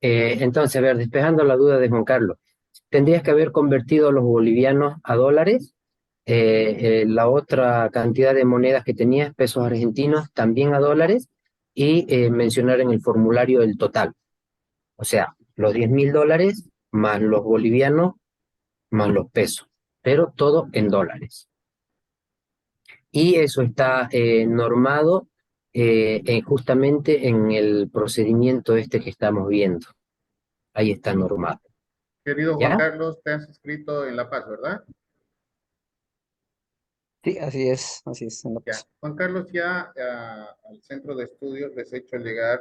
Entonces, a ver, despejando la duda de Juan Carlos, tendrías que haber convertido los bolivianos a dólares, la otra cantidad de monedas que tenías, pesos argentinos, también a dólares, y mencionar en el formulario el total. O sea, los 10.000 dólares más los bolivianos más los pesos, pero todo en dólares. Y eso está normado justamente en el procedimiento este que estamos viendo. Ahí está normado. Querido Juan ¿Ya? Carlos, te has inscrito en La Paz, ¿verdad? Sí, así es, en La Ya. Paz. Juan Carlos, ya al centro de estudios les he hecho llegar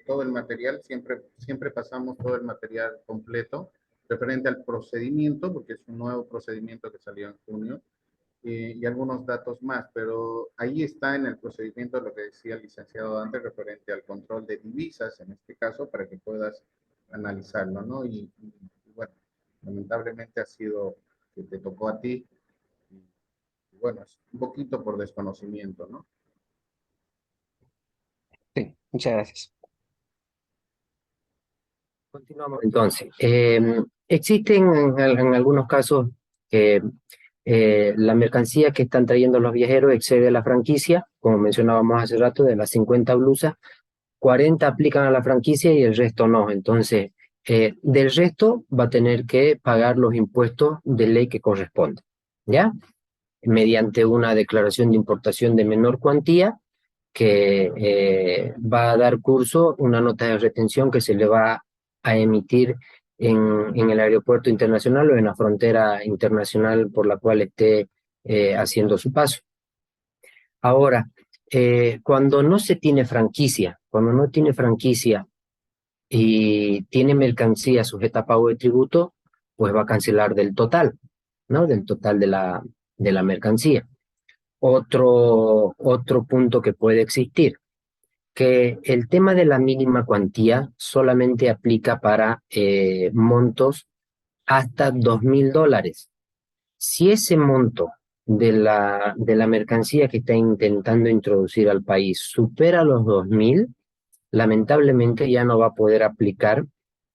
todo el material, siempre pasamos todo el material completo referente al procedimiento, porque es un nuevo procedimiento que salió en junio, y algunos datos más, pero ahí está en el procedimiento lo que decía el licenciado antes referente al control de divisas, en este caso, para que puedas analizarlo, ¿no? Y bueno, lamentablemente ha sido que te tocó a ti, y bueno, es un poquito por desconocimiento, ¿no? Sí, muchas gracias. Continuamos entonces. Existen en algunos casos que la mercancía que están trayendo los viajeros excede la franquicia, como mencionábamos hace rato, de las 50 blusas, 40 aplican a la franquicia y el resto no. Entonces, del resto va a tener que pagar los impuestos de ley que corresponde, ¿ya? Mediante una declaración de importación de menor cuantía que va a dar curso una nota de retención que se le va a emitir en el aeropuerto internacional o en la frontera internacional por la cual esté haciendo su paso. Ahora, cuando no se tiene franquicia, cuando no tiene franquicia y tiene mercancía sujeta a pago de tributo, pues va a cancelar del total, ¿no? Del total de la mercancía. Otro punto que puede existir, que el tema de la mínima cuantía solamente aplica para montos hasta 2.000 dólares. Si ese monto de la mercancía que está intentando introducir al país supera los 2.000, lamentablemente ya no va a poder aplicar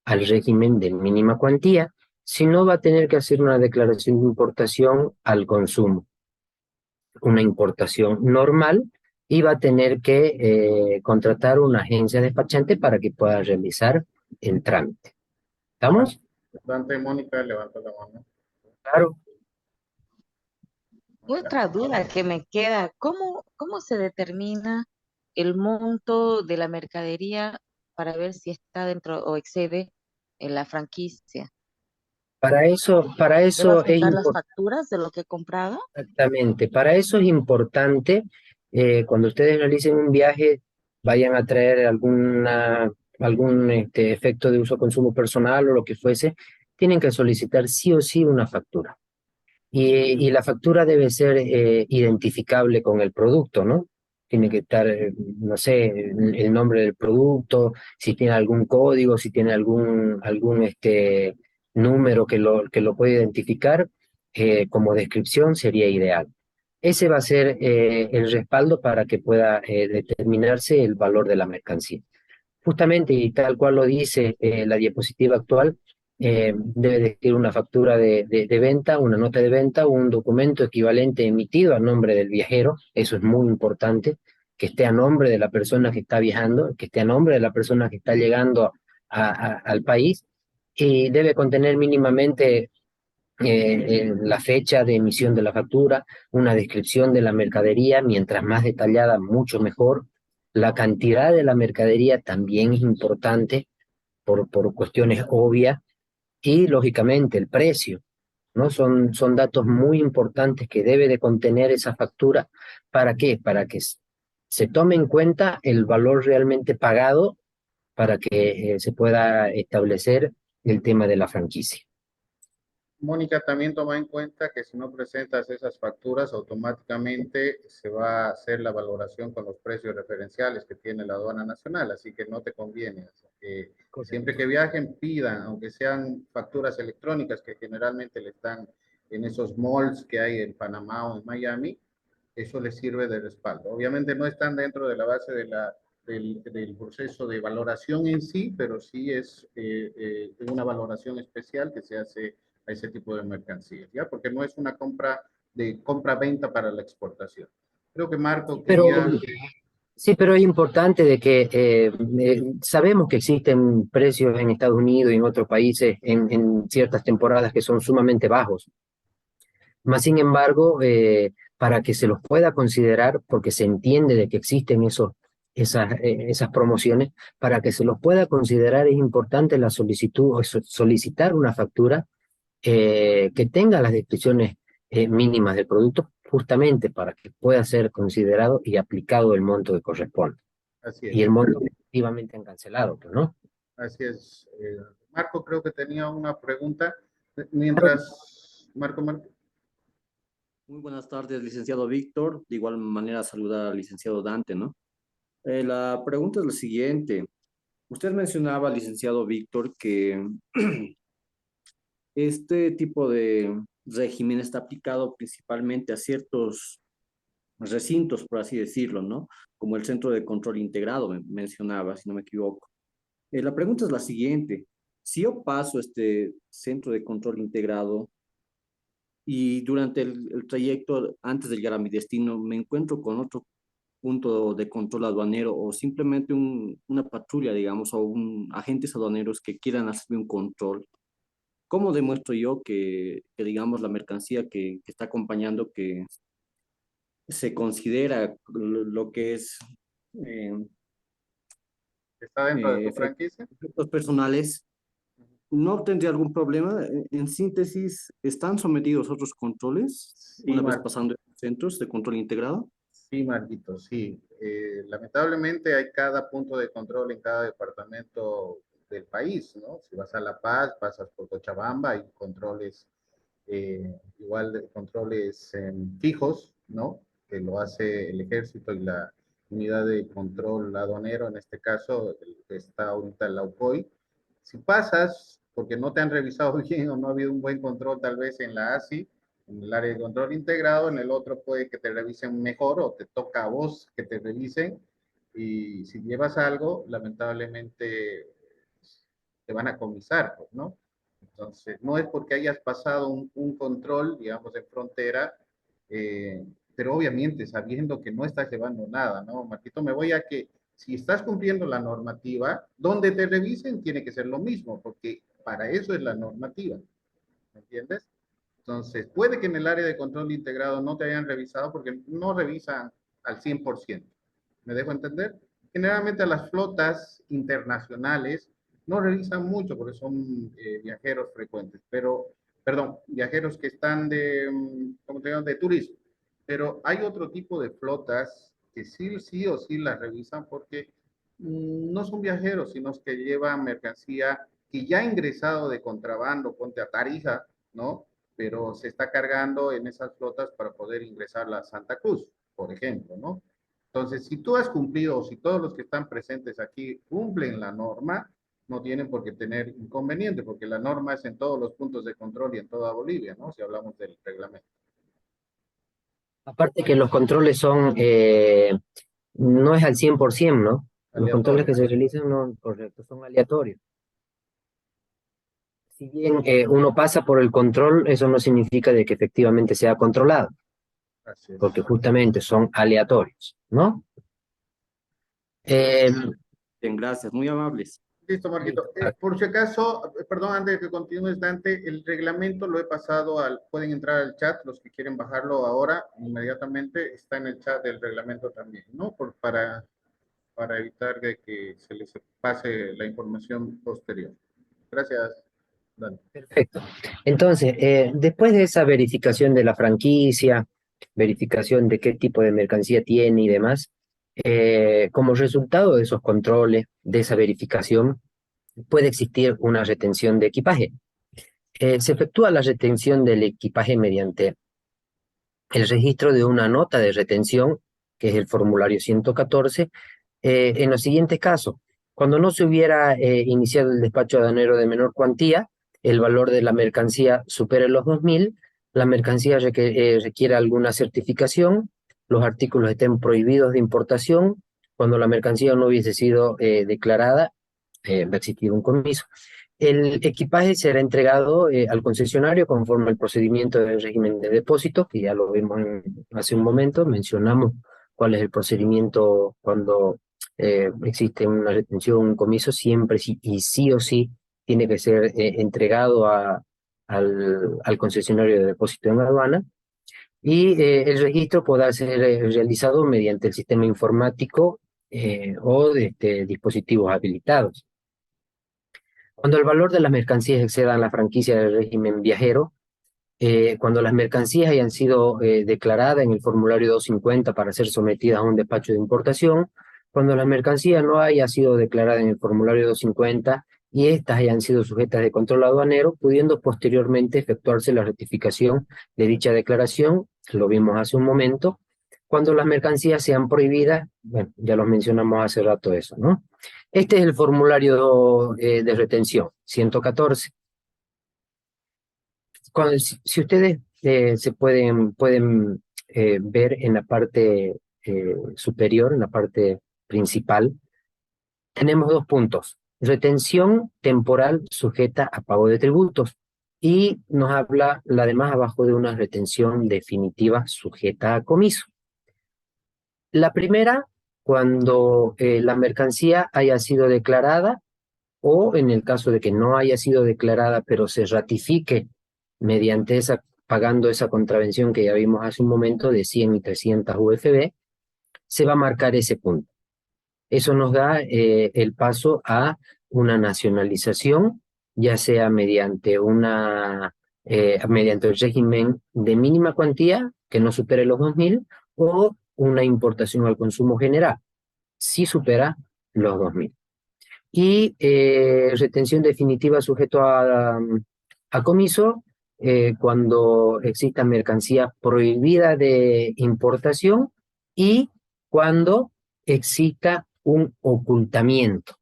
al régimen de mínima cuantía, sino va a tener que hacer una declaración de importación al consumo, una importación normal, y va a tener que contratar una agencia despachante para que pueda realizar el trámite. ¿Estamos? Dante, Mónica, levanta la mano. Claro. Otra duda que me queda, ¿cómo se determina el monto de la mercadería para ver si está dentro o excede en la franquicia? Para ¿Debo eso es adjuntar las importante. facturas de lo que he comprado? Exactamente, para eso es importante, cuando ustedes realicen un viaje, vayan a traer algún efecto de uso consumo personal o lo que fuese, tienen que solicitar sí o sí una factura. Y la factura debe ser identificable con el producto, ¿no? Tiene que estar, no sé, el nombre del producto, si tiene algún código, si tiene algún número que lo puede identificar, como descripción sería ideal. Ese va a ser el respaldo para que pueda determinarse el valor de la mercancía. Justamente, y tal cual lo dice la diapositiva actual, debe decir una factura de venta, una nota de venta o un documento equivalente emitido a nombre del viajero. Eso es muy importante, que esté a nombre de la persona que está viajando, que esté a nombre de la persona que está llegando al país, y debe contener mínimamente la fecha de emisión de la factura, una descripción de la mercadería, mientras más detallada, mucho mejor. La cantidad de la mercadería también es importante por cuestiones obvias, y lógicamente el precio, ¿no? Son datos muy importantes que debe de contener esa factura. ¿Para qué? Para que se tome en cuenta el valor realmente pagado, para que se pueda establecer el tema de la franquicia. Mónica, también toma en cuenta que si no presentas esas facturas, automáticamente se va a hacer la valoración con los precios referenciales que tiene la aduana nacional, así que no te conviene. Así que siempre Correcto. que viajen, pidan, aunque sean facturas electrónicas que generalmente le están en esos malls que hay en Panamá o en Miami, eso les sirve de respaldo. Obviamente no están dentro de la base del proceso de valoración en sí, pero sí es una valoración especial que se hace a ese tipo de mercancías, ¿ya? Porque no es una compra de compra-venta para la exportación. Creo que Marco Pero quería... sí, pero es importante de que sabemos que existen precios en Estados Unidos y en otros países en ciertas temporadas que son sumamente bajos. Más sin embargo, para que se los pueda considerar, porque se entiende de que existen esas promociones, para que se los pueda considerar es importante la solicitud o solicitar una factura que tenga las descripciones mínimas del producto, justamente para que pueda ser considerado y aplicado el monto que corresponde. Así Y es, el monto que efectivamente han cancelado, pues, ¿no? así es. Marco creo que tenía una pregunta. Mientras, Marco. Muy buenas tardes, licenciado Víctor. De igual manera, saludar al licenciado Dante, ¿no? La pregunta es la siguiente. Usted mencionaba, licenciado Víctor, que este tipo de régimen está aplicado principalmente a ciertos recintos, por así decirlo, ¿no? Como el Centro de Control Integrado, mencionaba, si no me equivoco. La pregunta es la siguiente. Si yo paso este Centro de Control Integrado y durante el trayecto antes de llegar a mi destino me encuentro con otro punto de control aduanero o simplemente una patrulla, digamos, o agentes aduaneros que quieran hacer un control, ¿cómo demuestro yo que digamos, la mercancía que está acompañando, que se considera lo que es eh, ¿Está dentro de tu efectos franquicia? personales, no tendría algún problema? En síntesis, ¿están sometidos a otros controles Sí, una vez Marco. pasando estos centros de control integrado? Sí, Marquito, sí. Lamentablemente hay cada punto de control en cada departamento del país, ¿no? Si vas a La Paz, pasas por Cochabamba, hay controles, igual de controles fijos, ¿no? Que lo hace el ejército y la unidad de control aduanero, en este caso, el que está ahorita en la UCOI. Si pasas, porque no te han revisado bien o no ha habido un buen control tal vez en la ASI, en el área de control integrado, en el otro puede que te revisen mejor o te toca a vos que te revisen y si llevas algo, lamentablemente te van a comisar, pues, ¿no? Entonces, no es porque hayas pasado un control, digamos, en frontera, eh, pero obviamente sabiendo que no estás llevando nada, ¿no? Marquito, me voy a que si estás cumpliendo la normativa, donde te revisen tiene que ser lo mismo, porque para eso es la normativa, ¿me entiendes? Entonces, puede que en el área de control integrado no te hayan revisado porque no revisan al 100%. ¿Me dejo entender? Generalmente a las flotas internacionales no revisan mucho porque son viajeros frecuentes, pero, perdón, viajeros que están ¿cómo te llamo? De turismo. Pero hay otro tipo de flotas que sí o sí las revisan porque no son viajeros, sino que llevan mercancía que ya ha ingresado de contrabando, ponte a Tarija, ¿no? Pero se está cargando en esas flotas para poder ingresar a Santa Cruz, por ejemplo, ¿no? Entonces, si tú has cumplido, o si todos los que están presentes aquí cumplen la norma, no tienen por qué tener inconveniente, porque la norma es en todos los puntos de control y en toda Bolivia, ¿no? Si hablamos del reglamento. Aparte que los controles son, no es al 100%, ¿no? Los controles que Aleatorio. se realizan no, correcto, son aleatorios. Si bien uno pasa por el control, eso no significa de que efectivamente sea controlado, Así es. porque justamente son aleatorios, ¿no? Eh, Bien, gracias, muy amables. Listo, Marquito. listo. Por si acaso, perdón, antes de que continúes, Dante, el reglamento lo he pasado pueden entrar al chat, los que quieren bajarlo ahora, inmediatamente está en el chat del reglamento también, ¿no? Para evitar de que se les pase la información posterior. Gracias, Dante. Perfecto. Entonces, después de esa verificación de la franquicia, verificación de qué tipo de mercancía tiene y demás, como resultado de esos controles, de esa verificación, puede existir una retención de equipaje. Se efectúa la retención del equipaje mediante el registro de una nota de retención, que es el formulario 114, en los siguientes casos. Cuando no se hubiera iniciado el despacho aduanero de menor cuantía, el valor de la mercancía supera los 2.000, la mercancía requiere alguna certificación, los artículos estén prohibidos de importación, cuando la mercancía no hubiese sido declarada, va a existir un comiso. El equipaje será entregado al concesionario conforme al procedimiento del régimen de depósito, que ya lo vimos hace un momento, mencionamos cuál es el procedimiento cuando existe una retención, un comiso, siempre y sí o sí tiene que ser entregado al concesionario de depósito en aduana, y el registro podrá ser realizado mediante el sistema informático o de dispositivos habilitados. Cuando el valor de las mercancías exceda la franquicia del régimen viajero, cuando las mercancías hayan sido declaradas en el formulario 250 para ser sometidas a un despacho de importación, cuando la mercancía no haya sido declarada en el formulario 250 y éstas hayan sido sujetas de control aduanero, pudiendo posteriormente efectuarse la rectificación de dicha declaración, lo vimos hace un momento, cuando las mercancías sean prohibidas, bueno, ya lo mencionamos hace rato eso, ¿no? Este es el formulario de retención, 114. Si ustedes se pueden ver en la parte superior, en la parte principal, tenemos dos puntos. Retención temporal sujeta a pago de tributos. Y nos habla la demás abajo de una retención definitiva sujeta a comiso. La primera, cuando la mercancía haya sido declarada, o en el caso de que no haya sido declarada, pero se ratifique mediante pagando esa contravención que ya vimos hace un momento de 100 y 300 UFB, se va a marcar ese punto. Eso nos da el paso a una nacionalización, ya sea mediante mediante el régimen de mínima cuantía, que no supere los 2.000, o una importación al consumo general, si supera los 2.000. Y retención definitiva sujeto a comiso cuando exista mercancía prohibida de importación y cuando exista un ocultamiento.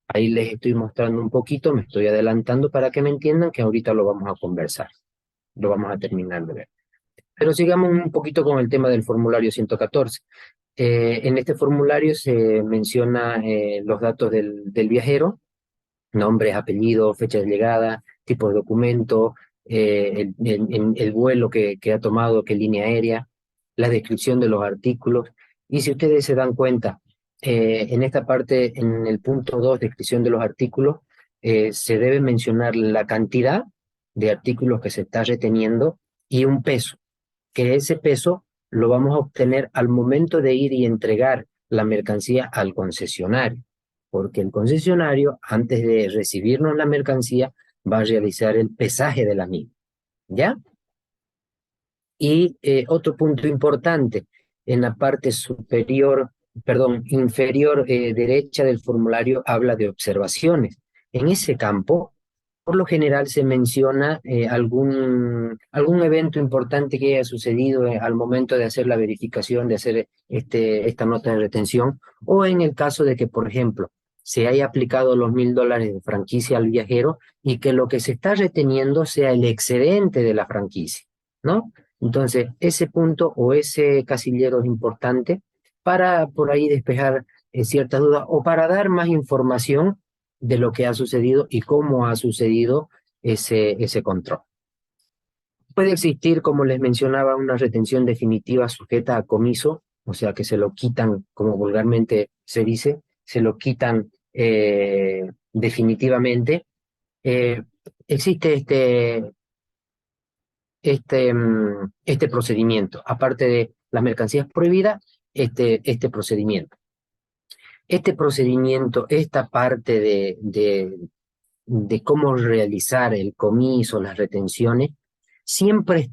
Ahí les estoy mostrando un poquito, me estoy adelantando para que me entiendan que ahorita lo vamos a conversar, lo vamos a terminar de ver. Pero sigamos un poquito con el tema del formulario 114. En este formulario se menciona los datos del viajero, nombres, apellidos, fecha de llegada, tipo de documento, el vuelo que ha tomado, qué línea aérea, la descripción de los artículos. Y si ustedes se dan cuenta, en esta parte, en el punto 2, descripción de los artículos, se debe mencionar la cantidad de artículos que se está reteniendo y un peso, que ese peso lo vamos a obtener al momento de ir y entregar la mercancía al concesionario, porque el concesionario, antes de recibirnos la mercancía, va a realizar el pesaje de la misma, ¿ya? Y otro punto importante, en la parte inferior derecha del formulario habla de observaciones. En ese campo, por lo general se menciona algún evento importante que haya sucedido al momento de hacer la verificación, de hacer esta nota de retención, o en el caso de que, por ejemplo, se haya aplicado los $1.000 de franquicia al viajero y que lo que se está reteniendo sea el excedente de la franquicia, ¿no? Entonces, ese punto o ese casillero es importante para por ahí despejar ciertas dudas o para dar más información de lo que ha sucedido y cómo ha sucedido ese control. Puede existir, como les mencionaba, una retención definitiva sujeta a comiso, o sea que se lo quitan, como vulgarmente se dice, se lo quitan definitivamente. Existe este procedimiento, aparte de las mercancías prohibidas, este procedimiento. Este procedimiento, esta parte de cómo realizar el comiso, las retenciones, siempre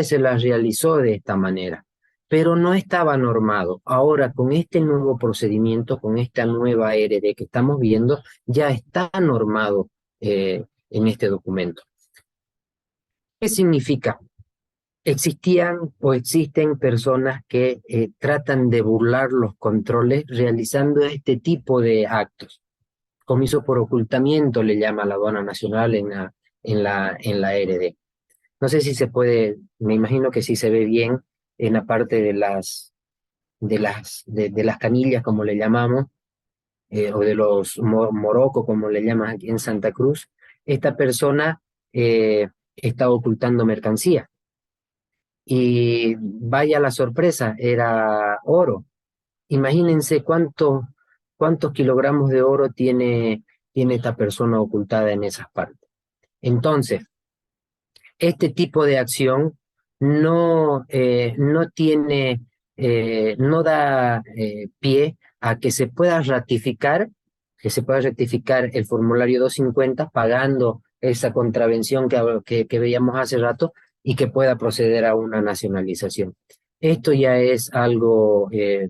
se las realizó de esta manera, pero no estaba normado. Ahora, con este nuevo procedimiento, con esta nueva ARD que estamos viendo, ya está normado en este documento. ¿Qué significa? Existían o existen personas que tratan de burlar los controles realizando este tipo de actos. Comiso por ocultamiento le llama la aduana nacional en la ARD. No sé si se puede, me imagino que sí se ve bien en la parte de las canillas, como le llamamos, o de los morocos, como le llaman aquí en Santa Cruz, esta persona estaba ocultando mercancía. Y vaya la sorpresa, era oro. Imagínense cuántos kilogramos de oro tiene esta persona ocultada en esas partes. Entonces, este tipo de acción no tiene, no da pie a que se pueda rectificar el formulario 250 pagando esa contravención que veíamos hace rato y que pueda proceder a una nacionalización. Esto ya es algo eh,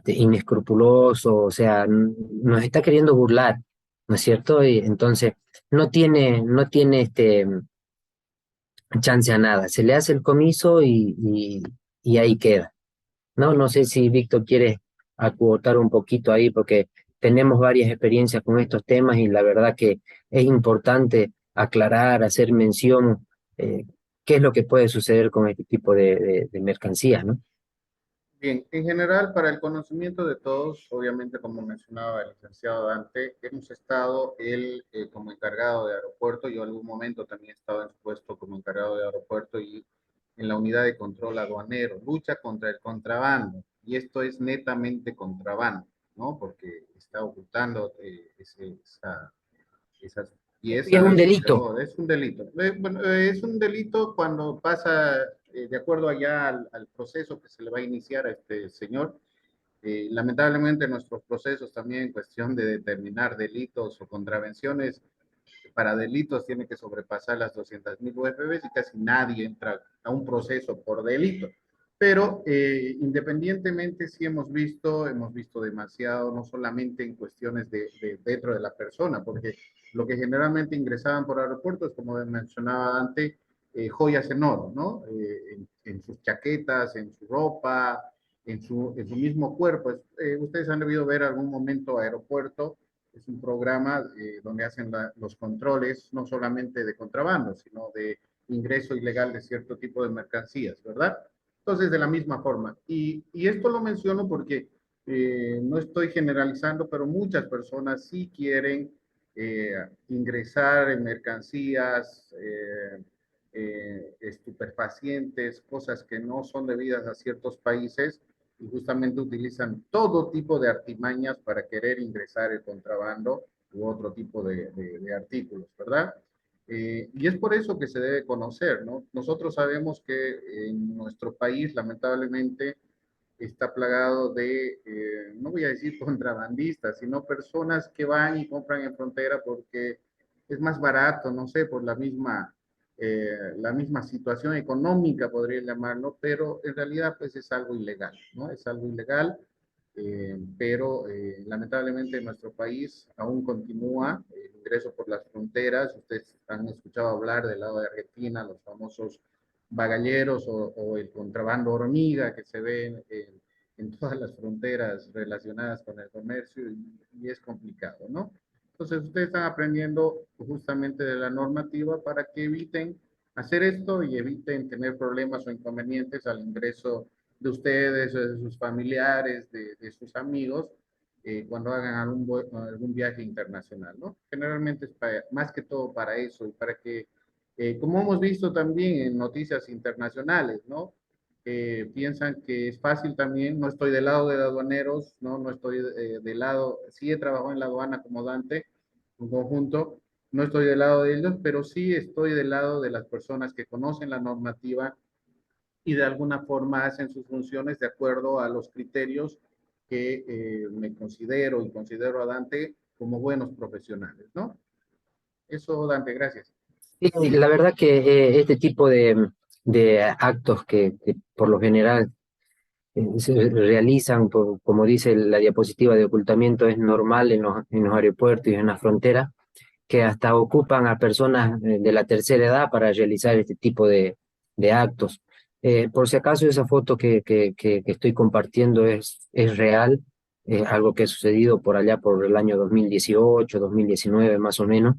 inescrupuloso, o sea, nos está queriendo burlar, ¿no es cierto? Y entonces no tiene chance a nada, se le hace el comiso y ahí queda. No sé si Víctor quiere acotar un poquito ahí, porque tenemos varias experiencias con estos temas y la verdad que es importante aclarar, hacer mención, qué es lo que puede suceder con este tipo de mercancías, ¿no? Bien, en general, para el conocimiento de todos, obviamente, como mencionaba el licenciado Dante, hemos estado él como encargado de aeropuerto, yo en algún momento también he estado en su puesto como encargado de aeropuerto y en la unidad de control aduanero, lucha contra el contrabando, y esto es netamente contrabando, ¿no? Porque está ocultando esas Y es un piezas de delito. oro, es un delito. Bueno, es un delito cuando pasa de acuerdo allá al proceso que se le va a iniciar a este señor. Lamentablemente nuestros procesos también en cuestión de determinar delitos o contravenciones para delitos tiene que sobrepasar las 200.000 UFBs y casi nadie entra a un proceso por delito. Pero independientemente sí hemos visto demasiado, no solamente en cuestiones de dentro de la persona, porque lo que generalmente ingresaban por aeropuertos, como mencionaba antes, joyas en oro, ¿no? En sus chaquetas, en su ropa, en su mismo cuerpo. Ustedes han debido ver algún momento aeropuerto, es un programa donde hacen los controles no solamente de contrabando, sino de ingreso ilegal de cierto tipo de mercancías, ¿verdad? Entonces, de la misma forma. Y esto lo menciono porque no estoy generalizando, pero muchas personas sí quieren ingresar en mercancías, estupefacientes, cosas que no son debidas a ciertos países y justamente utilizan todo tipo de artimañas para querer ingresar el contrabando u otro tipo de artículos, ¿verdad? Y es por eso que se debe conocer, ¿no? Nosotros sabemos que en nuestro país, lamentablemente, está plagado de, no voy a decir contrabandistas, sino personas que van y compran en frontera porque es más barato, no sé, por la misma situación económica, podría llamarlo, pero en realidad pues es algo ilegal, ¿no? Es algo ilegal, pero lamentablemente en nuestro país aún continúa el ingreso por las fronteras. Ustedes han escuchado hablar del lado de Argentina, los famosos bagalleros o el contrabando hormiga que se ve en todas las fronteras relacionadas con el comercio y es complicado, ¿no? Entonces ustedes están aprendiendo justamente de la normativa para que eviten hacer esto y eviten tener problemas o inconvenientes al ingreso de ustedes, de sus familiares, de sus amigos, cuando hagan algún viaje internacional, ¿no? Generalmente es más que todo para eso y para que, como hemos visto también en noticias internacionales, ¿no? Piensan que es fácil también, no estoy del lado de aduaneros, no estoy del lado, sí he trabajado en la aduana como Dante, en conjunto, no estoy del lado de ellos, pero sí estoy del lado de las personas que conocen la normativa y de alguna forma hacen sus funciones de acuerdo a los criterios que me considero y considero a Dante como buenos profesionales, ¿no? Eso, Dante, gracias. Sí, la verdad que este tipo de actos que por lo general se realizan, como dice la diapositiva de ocultamiento, es normal en los aeropuertos y en las fronteras, que hasta ocupan a personas de la tercera edad para realizar este tipo de actos. Por si acaso, esa foto que estoy compartiendo es real, algo que ha sucedido por allá por el año 2018, 2019 más o menos,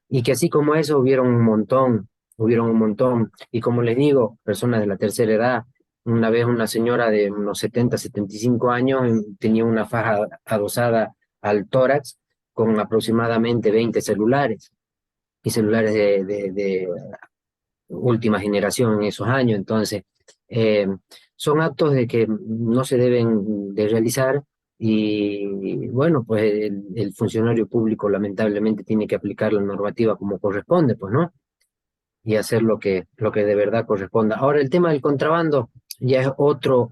y que así como eso hubieron un montón. hubieron un montón. Y como les digo, personas de la tercera edad, una vez una señora de unos 70, 75 años tenía una faja adosada al tórax con aproximadamente 20 celulares, y celulares de última generación en esos años. Entonces, eh, son actos de que no se deben de realizar, y bueno, pues el funcionario público lamentablemente tiene que aplicar la normativa como corresponde, pues, ¿no? Y hacer lo que de verdad corresponda. Ahora, el tema del contrabando ya es otro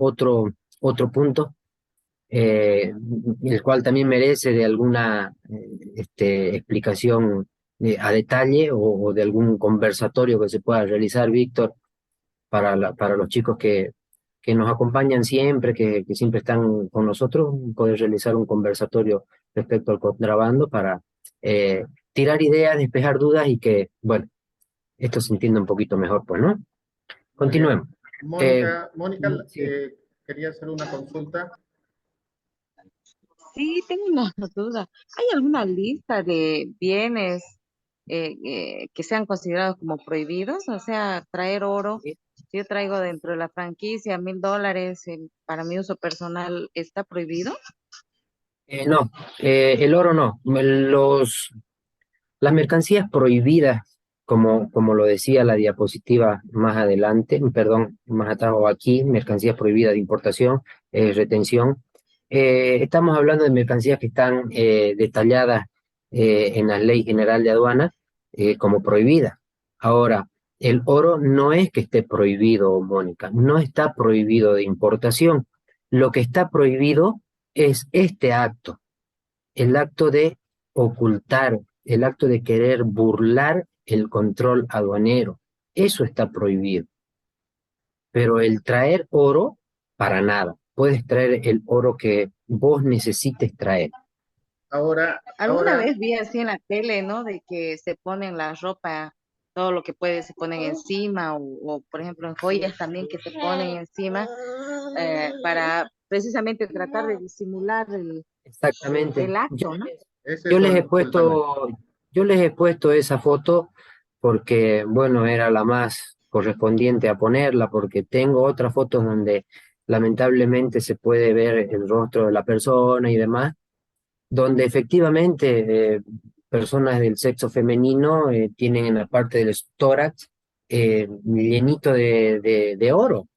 punto, el cual también merece de alguna explicación a detalle, o de algún conversatorio que se pueda realizar, Víctor, para los chicos que nos acompañan siempre, que siempre están con nosotros, poder realizar un conversatorio respecto al contrabando para tirar ideas, despejar dudas y que, bueno, esto se entienda un poquito mejor, pues, ¿no? Muy bien. Continuemos. Eh, Mónica, sí. quería hacer una consulta. Sí, tengo una duda. ¿Hay alguna lista de bienes que sean considerados como prohibidos? O sea, traer oro. Si yo traigo dentro de la franquicia $1.000 para mi uso personal, ¿está prohibido? No, el oro no. Las mercancías prohibidas, como lo decía la diapositiva más adelante, perdón, más atrás o aquí, mercancías prohibidas de importación, retención. Estamos hablando de mercancías que están detalladas en la Ley General de Aduana como prohibidas. Ahora, el oro no es que esté prohibido, Mónica, no está prohibido de importación. Lo que está prohibido es este acto, el acto de ocultar, el acto de querer burlar el control aduanero. Eso está prohibido. Pero el traer oro, para nada. Puedes traer el oro que vos necesites traer. Alguna vez vi así en la tele, ¿no? De que se ponen la ropa, todo lo que puede se ponen encima, o, por ejemplo en joyas también que se ponen encima, para precisamente tratar de disimular Exactamente. el acto, ¿no? Es Yo eso les he justamente. puesto, yo les he puesto esa foto porque, bueno, era la más correspondiente a ponerla, porque tengo otras fotos donde lamentablemente se puede ver el rostro de la persona y demás, donde efectivamente personas del sexo femenino tienen en la parte del tórax llenito de oro.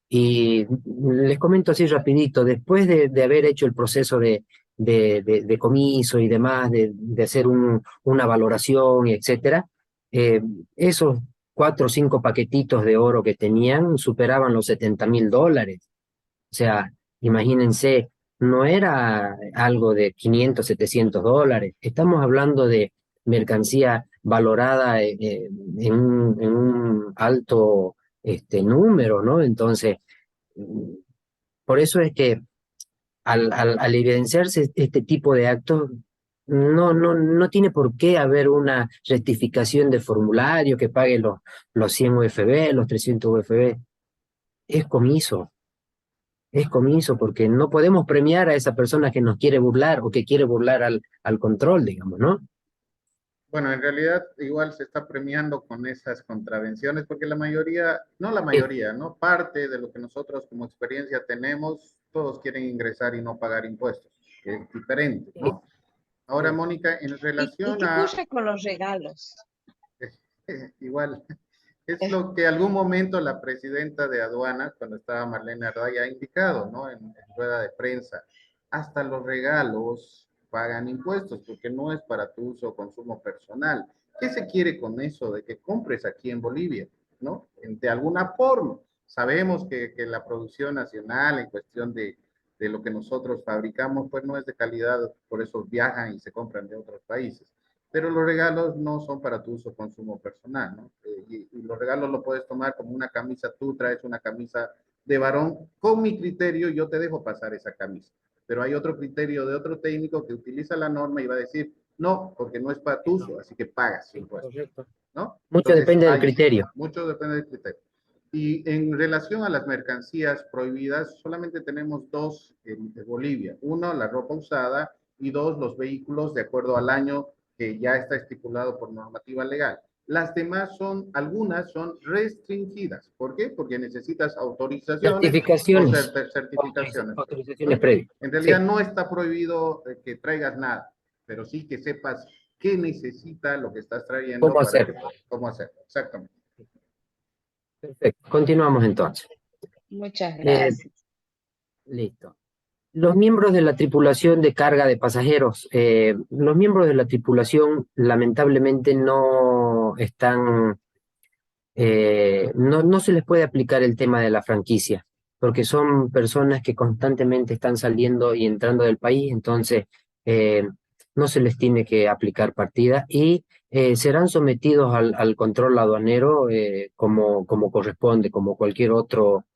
Y les comento así rapidito, después de haber hecho el proceso de decomiso y demás, de hacer una valoración, etcétera, eh, esos 4 o 5 paquetitos de oro que tenían superaban los $70.000. O sea, imagínense, no era algo de 500, $700. Estamos hablando de mercancía valorada en un alto número, ¿no? Entonces, mm, por eso es que al evidenciarse este tipo de actos, no tiene por qué haber una rectificación de formulario que pague los 100 UFB, los 300 UFB. Es comiso. Es comiso, porque no podemos premiar a esa persona que nos quiere burlar o que quiere burlar al control, digamos, ¿no? Bueno, en realidad igual se está premiando con esas contravenciones porque la mayoría, no la Sí, mayoría, ¿no? Parte de lo que nosotros como experiencia tenemos, todos quieren ingresar y no pagar impuestos, que es diferente, sí, ¿no? Ahora, sí. Mónica, en ¿Y relación qué a, ocurre con los regalos? igual, es lo que algún momento la presidenta de aduana, cuando estaba Marlene Ardaya, ha indicado, ¿no? En rueda de prensa, hasta los regalos pagan impuestos porque no es para tu uso o consumo personal. ¿Qué se quiere con eso de que compres aquí en Bolivia, ¿no? De alguna forma. Sabemos que la producción nacional en cuestión de lo que nosotros fabricamos, pues no es de calidad, por eso viajan y se compran de otros países, pero los regalos no son para tu uso o consumo personal, ¿no? Y los regalos lo puedes tomar como una camisa, tú traes una camisa de varón, con mi criterio yo te dejo pasar esa camisa, pero hay otro criterio de otro técnico que utiliza la norma y va a decir, no, porque no es para tu uso, así que pagas Sí, impuestos, correcto. ¿no? Mucho Entonces, depende del hay eso, criterio. mucho depende del criterio. Y en relación a las mercancías prohibidas, solamente tenemos dos en Bolivia. Uno, la ropa usada, y dos, los vehículos de acuerdo al año que ya está estipulado por normativa legal. Las demás algunas son restringidas. ¿Por qué? Porque necesitas autorizaciones o Certificaciones. certificaciones. Autorizaciones previas. En realidad Sí. no está prohibido que traigas nada, pero sí que sepas qué necesita lo que estás trayendo ¿Cómo para hacer? cómo hacerlo. Exactamente. Perfecto. Continuamos entonces. Muchas Eh, gracias. listo. Los miembros de la tripulación de carga de pasajeros, los miembros de la tripulación lamentablemente no están, no se les puede aplicar el tema de la franquicia, porque son personas que constantemente están saliendo y entrando del país, entonces eh, no se les tiene que aplicar partida y serán sometidos al control aduanero como corresponde, como cualquier otro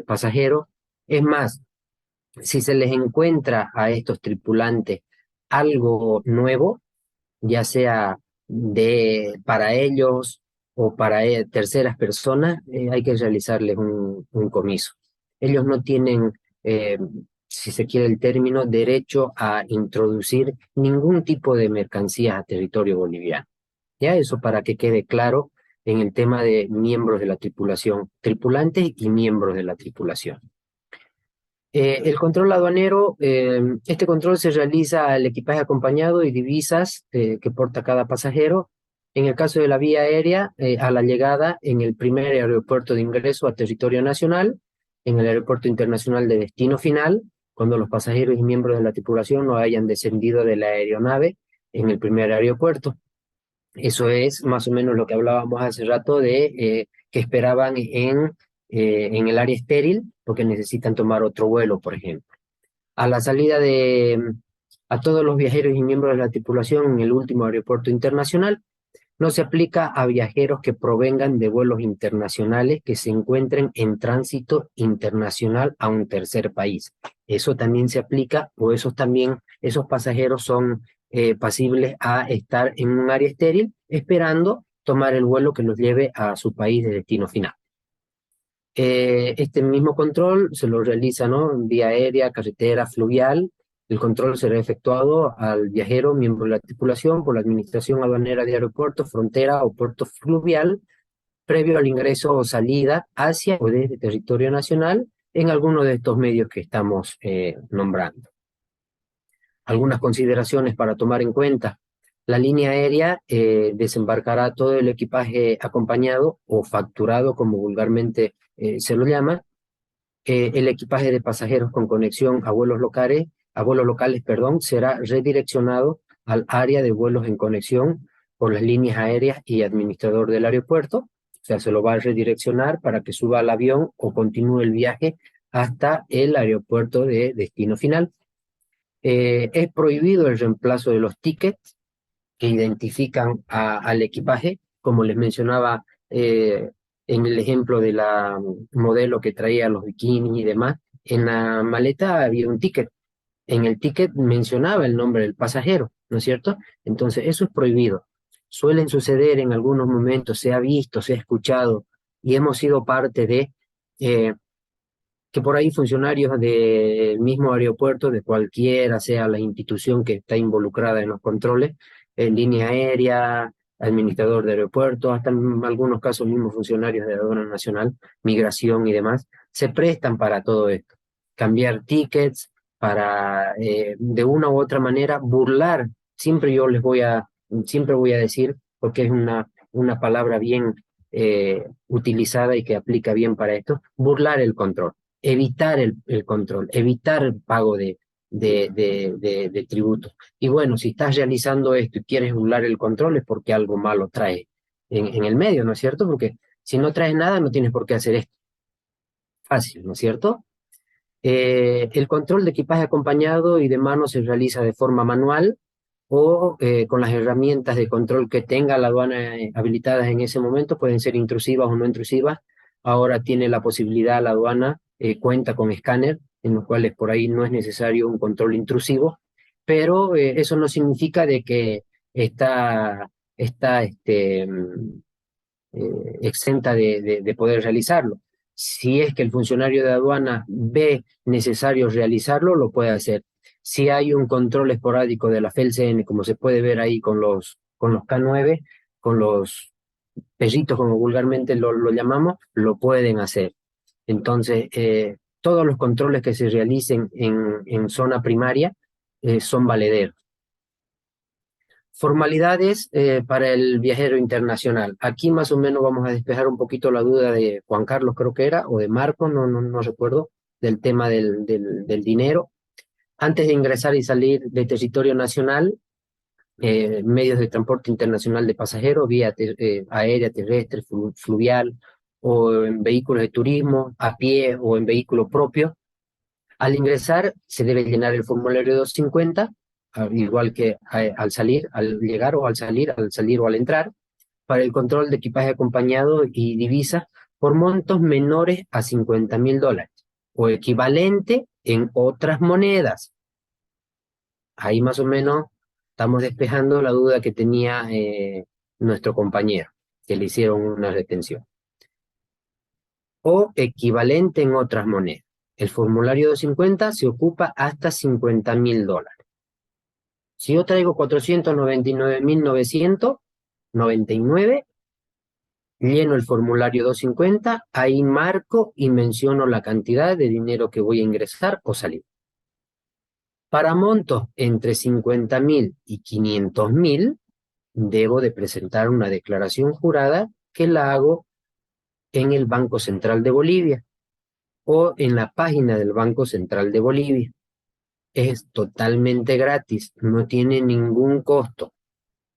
pasajero. Es más, si se les encuentra a estos tripulantes algo nuevo, ya sea para ellos o para terceras personas, hay que realizarles un comiso. Ellos no tienen, eh, si se quiere el término, derecho a introducir ningún tipo de mercancías a territorio boliviano. Ya eso para que quede claro en el tema de miembros de la tripulación, tripulantes y miembros de la tripulación. El control aduanero, este control se realiza al equipaje acompañado y divisas que porta cada pasajero. En el caso de la vía aérea, a la llegada en el primer aeropuerto de ingreso a territorio nacional, en el aeropuerto internacional de destino final, cuando los pasajeros y miembros de la tripulación no hayan descendido de la aeronave en el primer aeropuerto. Eso es más o menos lo que hablábamos hace rato de que esperaban en el área estéril porque necesitan tomar otro vuelo, por ejemplo. A la salida a todos los viajeros y miembros de la tripulación en el último aeropuerto internacional, no se aplica a viajeros que provengan de vuelos internacionales que se encuentren en tránsito internacional a un tercer país. Eso también se aplica, o esos pasajeros son pasibles a estar en un área estéril esperando tomar el vuelo que los lleve a su país de destino final. Este mismo control se lo realiza, ¿no? Vía aérea, carretera, fluvial. El control será efectuado al viajero, miembro de la tripulación, por la Administración Aduanera de Aeropuerto, Frontera o Puerto Fluvial, previo al ingreso o salida hacia o desde territorio nacional en alguno de estos medios que estamos nombrando. Algunas consideraciones para tomar en cuenta. La línea aérea desembarcará todo el equipaje acompañado o facturado, como vulgarmente se lo llama, el equipaje de pasajeros con conexión a vuelos locales, será redireccionado al área de vuelos en conexión por las líneas aéreas y administrador del aeropuerto. O sea, se lo va a redireccionar para que suba al avión o continúe el viaje hasta el aeropuerto de destino final. Es prohibido el reemplazo de los tickets que identifican al equipaje, como les mencionaba en el ejemplo de la modelo que traía los bikinis y demás. En la maleta había un ticket. En el ticket mencionaba el nombre del pasajero, ¿no es cierto? Entonces, eso es prohibido. Suelen suceder en algunos momentos, se ha visto, se ha escuchado, y hemos sido parte de que por ahí funcionarios del mismo aeropuerto, de cualquiera sea la institución que está involucrada en los controles, en línea aérea, administrador de aeropuerto, hasta en algunos casos mismos funcionarios de la aduana nacional, migración y demás, se prestan para todo esto. Cambiar tickets, para de una u otra manera burlar, siempre voy a decir, porque es una palabra bien utilizada y que aplica bien para esto, burlar el control, evitar el control, evitar el pago de tributos. Y bueno, si estás realizando esto y quieres burlar el control es porque algo malo trae en el medio, ¿no es cierto? Porque si no traes nada no tienes por qué hacer esto. Fácil, ¿no es cierto? El control de equipaje acompañado y de mano se realiza de forma manual o con las herramientas de control que tenga la aduana habilitadas en ese momento, pueden ser intrusivas o no intrusivas. Ahora tiene la posibilidad la aduana, cuenta con escáner, en los cuales por ahí no es necesario un control intrusivo, pero eso no significa de que está exenta de poder realizarlo. Si es que el funcionario de aduana ve necesario realizarlo, lo puede hacer. Si hay un control esporádico de la FELCN, como se puede ver ahí con los K9, con los perritos, como vulgarmente lo llamamos, lo pueden hacer. Entonces, todos los controles que se realicen en zona primaria son valederos. Formalidades para el viajero internacional. Aquí más o menos vamos a despejar un poquito la duda de Juan Carlos, creo que era, o de Marco, no recuerdo, del tema del dinero. Antes de ingresar y salir de territorio nacional, medios de transporte internacional de pasajeros, vía aérea, terrestre, fluvial, o en vehículos de turismo, a pie o en vehículo propio. Al ingresar se debe llenar el formulario 250, igual que al salir, al llegar o al salir o al entrar, para el control de equipaje acompañado y divisa por montos menores a $50.000 o equivalente en otras monedas. Ahí más o menos estamos despejando la duda que tenía nuestro compañero, que le hicieron una retención. O equivalente en otras monedas. El formulario 250 se ocupa hasta $50.000. Si yo traigo 499.999, lleno el formulario 250, ahí marco y menciono la cantidad de dinero que voy a ingresar o salir. Para montos entre 50.000 y 500.000, debo de presentar una declaración jurada que la hago en el Banco Central de Bolivia o en la página del Banco Central de Bolivia. Es totalmente gratis, no tiene ningún costo.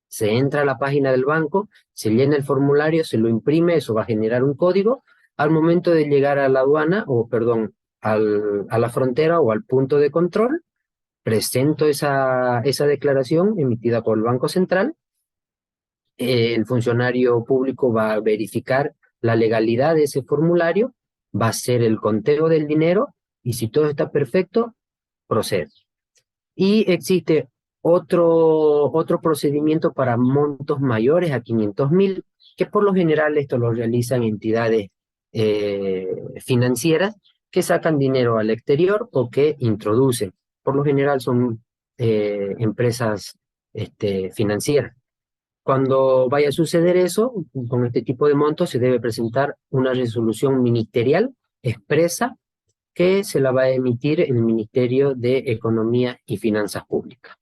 Se entra a la página del banco, se llena el formulario, se lo imprime, eso va a generar un código. Al momento de llegar a la aduana, o perdón, a la frontera o al punto de control, presento esa declaración emitida por el Banco Central. El funcionario público va a verificar la legalidad de ese formulario, va a hacer el conteo del dinero y si todo está perfecto, procede. Y existe otro procedimiento para montos mayores a 500.000, que por lo general esto lo realizan entidades financieras que sacan dinero al exterior o que introducen. Por lo general son empresas financieras. Cuando vaya a suceder eso, con este tipo de montos se debe presentar una resolución ministerial expresa que se la va a emitir el Ministerio de Economía y Finanzas Públicas.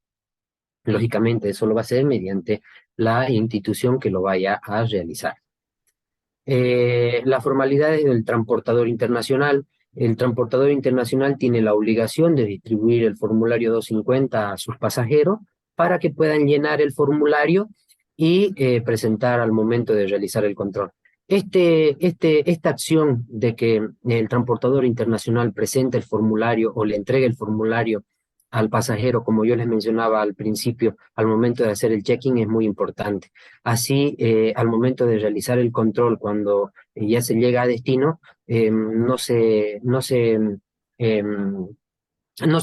Lógicamente, eso lo va a hacer mediante la institución que lo vaya a realizar. Las formalidades del transportador internacional. El transportador internacional tiene la obligación de distribuir el formulario 250 a sus pasajeros para que puedan llenar el formulario y presentar al momento de realizar el control. Esta acción de que el transportador internacional presente el formulario o le entregue el formulario al pasajero, como yo les mencionaba al principio, al momento de hacer el check-in es muy importante. Así, al momento de realizar el control, cuando ya se llega a destino, no se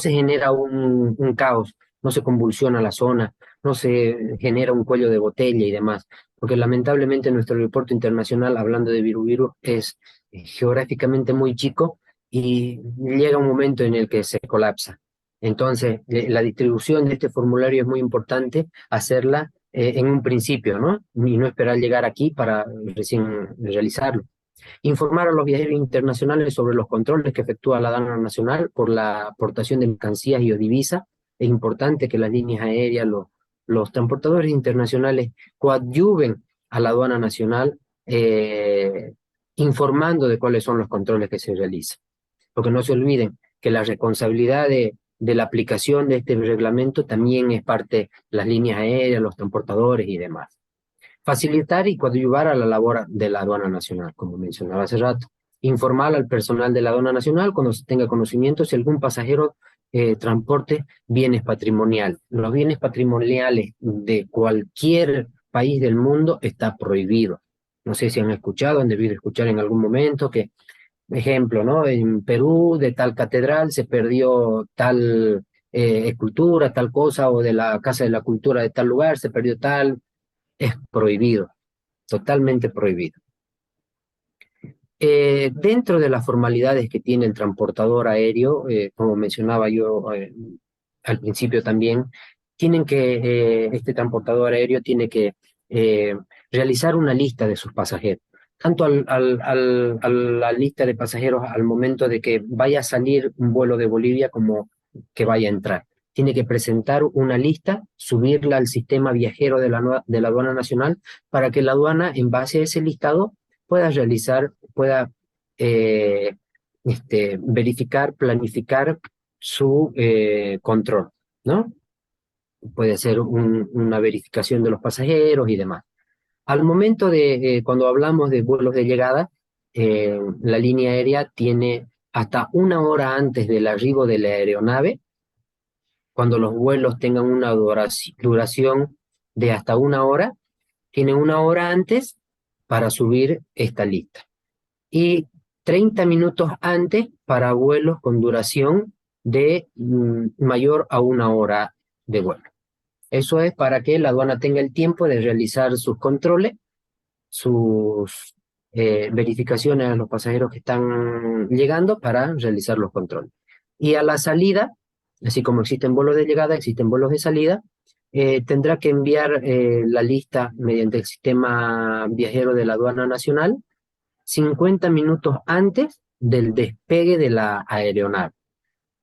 genera un caos, no se convulsiona la zona, no se genera un cuello de botella y demás, porque lamentablemente nuestro aeropuerto internacional, hablando de Viru, es geográficamente muy chico y llega un momento en el que se colapsa. Entonces, la distribución de este formulario es muy importante hacerla en un principio, ¿no? Y no esperar llegar aquí para recién realizarlo. Informar a los viajeros internacionales sobre los controles que efectúa la aduana nacional por la aportación de mercancías y o divisas. Es importante que las líneas aéreas, los transportadores internacionales coadyuven a la aduana nacional informando de cuáles son los controles que se realizan. Porque no se olviden que la responsabilidad de la aplicación de este reglamento también es parte de las líneas aéreas, los transportadores y demás. Facilitar y coadyuvar a la labor de la aduana nacional, como mencionaba hace rato. Informar al personal de la aduana nacional cuando se tenga conocimiento si algún pasajero transporte bienes patrimoniales. Los bienes patrimoniales de cualquier país del mundo está prohibido. No sé si han escuchado, han debido escuchar en algún momento que, ejemplo, ¿no? En Perú, de tal catedral se perdió tal escultura, tal cosa, o de la Casa de la Cultura de tal lugar se perdió tal. Es prohibido, totalmente prohibido. Dentro de las formalidades que tiene el transportador aéreo, como mencionaba yo al principio también, este transportador aéreo tiene que realizar una lista de sus pasajeros, tanto a la lista de pasajeros al momento de que vaya a salir un vuelo de Bolivia como que vaya a entrar. Tiene que presentar una lista, subirla al sistema viajero de la aduana nacional para que la aduana, en base a ese listado, pueda verificar, planificar su control, ¿no? Puede ser una verificación de los pasajeros y demás. Al momento de, cuando hablamos de vuelos de llegada, la línea aérea tiene hasta una hora antes del arribo de la aeronave, cuando los vuelos tengan una duración de hasta una hora, tienen una hora antes para subir esta lista. Y 30 minutos antes para vuelos con duración de mayor a una hora de vuelo. Eso es para que la aduana tenga el tiempo de realizar sus controles, sus verificaciones a los pasajeros que están llegando para realizar los controles. Y a la salida, así como existen vuelos de llegada, existen vuelos de salida, tendrá que enviar la lista mediante el sistema viajero de la aduana nacional 50 minutos antes del despegue de la aeronave.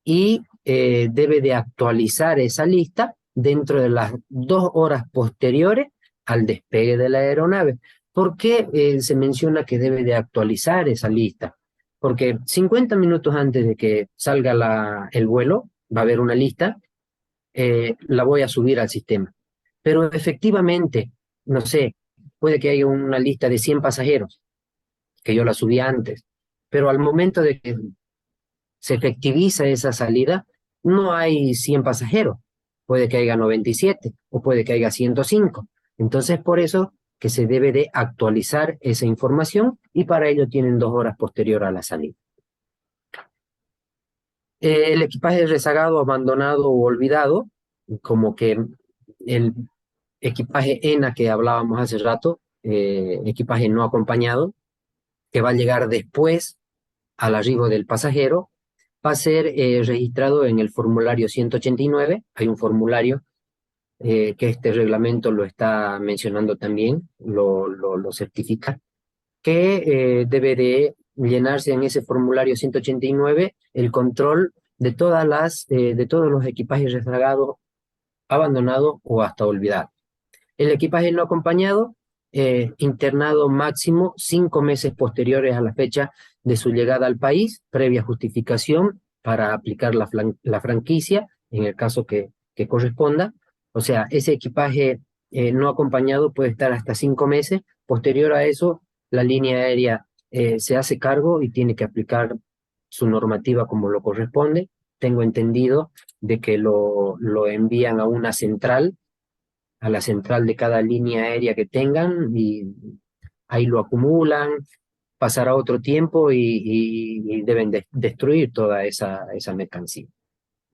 Y debe de actualizar esa lista dentro de las 2 horas posteriores al despegue de la aeronave. ¿Por qué se menciona que debe de actualizar esa lista? Porque 50 minutos antes de que salga el vuelo, va a haber una lista, la voy a subir al sistema. Pero efectivamente, no sé, puede que haya una lista de 100 pasajeros, que yo la subí antes, pero al momento de que se efectiviza esa salida, no hay 100 pasajeros, puede que haya 97 o puede que haya 105. Entonces, por eso que se debe de actualizar esa información y para ello tienen 2 horas posterior a la salida. El equipaje rezagado, abandonado o olvidado, como que el equipaje ENA que hablábamos hace rato, equipaje no acompañado, que va a llegar después al arribo del pasajero, va a ser registrado en el formulario 189. Hay un formulario que este reglamento lo está mencionando también, lo certifica, que debe de llenarse en ese formulario 189 el control de de todos los equipajes rezagados, abandonados o hasta olvidados. El equipaje no acompañado, internado máximo 5 meses posteriores a la fecha de su llegada al país, previa justificación para aplicar la franquicia, en el caso que corresponda. O sea, ese equipaje no acompañado puede estar hasta 5 meses. Posterior a eso, la línea aérea se hace cargo y tiene que aplicar su normativa como lo corresponde. Tengo entendido de que lo envían a la central de cada línea aérea que tengan y ahí lo acumulan, pasará otro tiempo y deben destruir toda esa mercancía.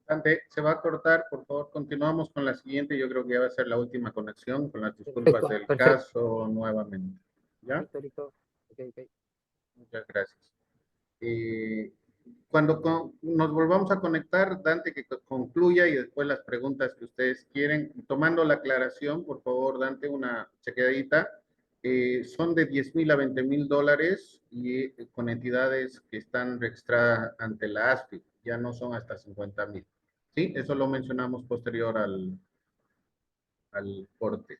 Dante, se va a cortar, por favor, continuamos con la siguiente, yo creo que ya va a ser la última conexión, con las disculpas Perfecto, del perfecto. caso nuevamente. ¿Ya? Listo, listo. Okay, okay. Muchas gracias. Cuando nos volvamos a conectar, Dante, que concluya y después las preguntas que ustedes quieren. Tomando la aclaración, por favor, Dante, una chequeadita. Son de 10,000 a 20,000 dólares y con entidades que están registradas ante la ASFI, ya no son hasta 50,000. ¿Sí? Eso lo mencionamos posterior al corte.